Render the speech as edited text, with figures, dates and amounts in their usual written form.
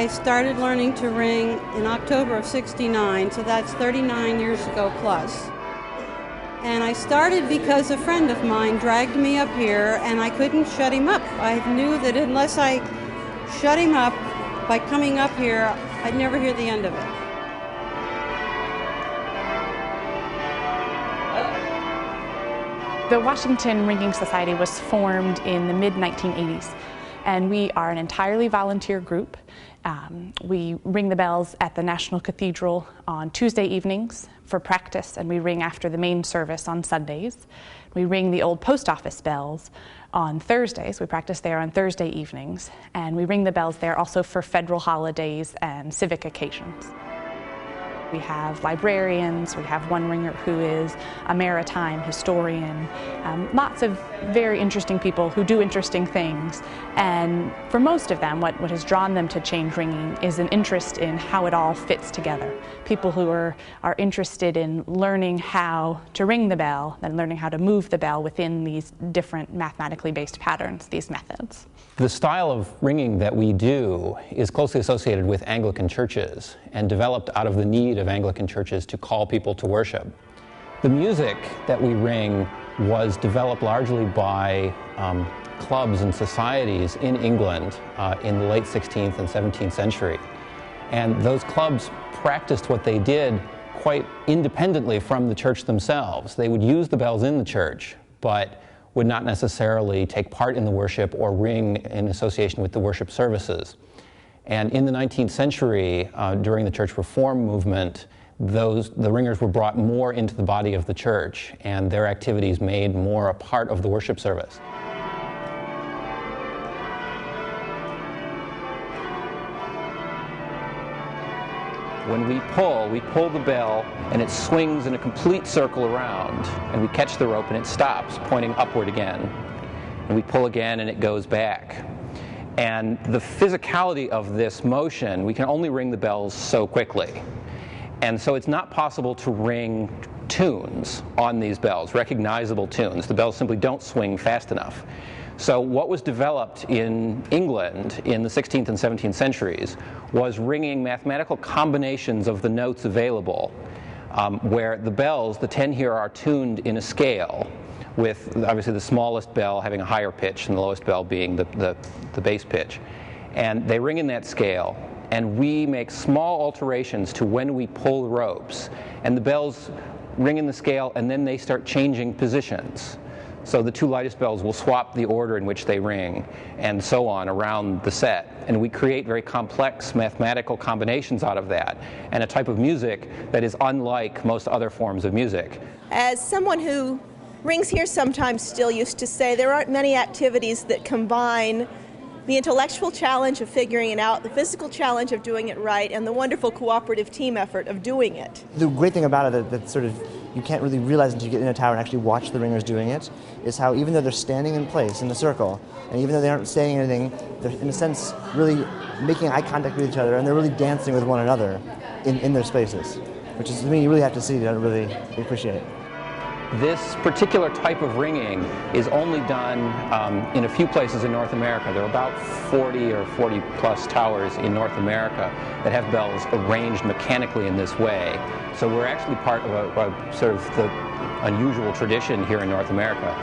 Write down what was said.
I started learning to ring in October of '69, so that's 39 years ago plus. And I started because a friend of mine dragged me up here and I couldn't shut him up. I knew that unless I shut him up by coming up here, I'd never hear the end of it. The Washington Ringing Society was formed in the mid-1980s, and we are an entirely volunteer group. We ring the bells at the National Cathedral on Tuesday evenings for practice, and we ring after the main service on Sundays. We ring the old post office bells on Thursdays. We practice there on Thursday evenings, and we ring the bells there also for federal holidays and civic occasions. We have librarians, we have one ringer who is a maritime historian, lots of very interesting people who do interesting things. And for most of them, what has drawn them to change ringing is an interest in how it all fits together. People who are interested in learning how to ring the bell and learning how to move the bell within these different mathematically based patterns, these methods. The style of ringing that we do is closely associated with Anglican churches and developed out of the need of Anglican churches to call people to worship. The music that we ring was developed largely by clubs and societies in England in the late 16th and 17th century. And those clubs practiced what they did quite independently from the church themselves. They would use the bells in the church, but would not necessarily take part in the worship or ring in association with the worship services. And in the 19th century, during the church reform movement, the ringers were brought more into the body of the church, and their activities made more a part of the worship service. When we pull the bell, and it swings in a complete circle around, and we catch the rope and it stops, pointing upward again. And we pull again and it goes back. And the physicality of this motion, we can only ring the bells so quickly. And so it's not possible to ring tunes on these bells, recognizable tunes. The bells simply don't swing fast enough. So what was developed in England in the 16th and 17th centuries was ringing mathematical combinations of the notes available, where the bells, the 10 here, are tuned in a scale, with obviously the smallest bell having a higher pitch and the lowest bell being the bass pitch. And they ring in that scale, and we make small alterations to when we pull the ropes, and the bells ring in the scale, and then they start changing positions. So the two lightest bells will swap the order in which they ring, and so on around the set. And we create very complex mathematical combinations out of that, and a type of music that is unlike most other forms of music. As someone who rings here sometimes still used to say, there aren't many activities that combine the intellectual challenge of figuring it out, the physical challenge of doing it right, and the wonderful cooperative team effort of doing it. The great thing about it that sort of you can't really realize until you get in a tower and actually watch the ringers doing it is how even though they're standing in place in a circle, and even though they aren't saying anything, they're in a sense really making eye contact with each other, and they're really dancing with one another in their spaces, which is something you really have to see to really appreciate. This particular type of ringing is only done in a few places in North America. There are about 40 or 40 plus towers in North America that have bells arranged mechanically in this way. So we're actually part of a sort of the unusual tradition here in North America.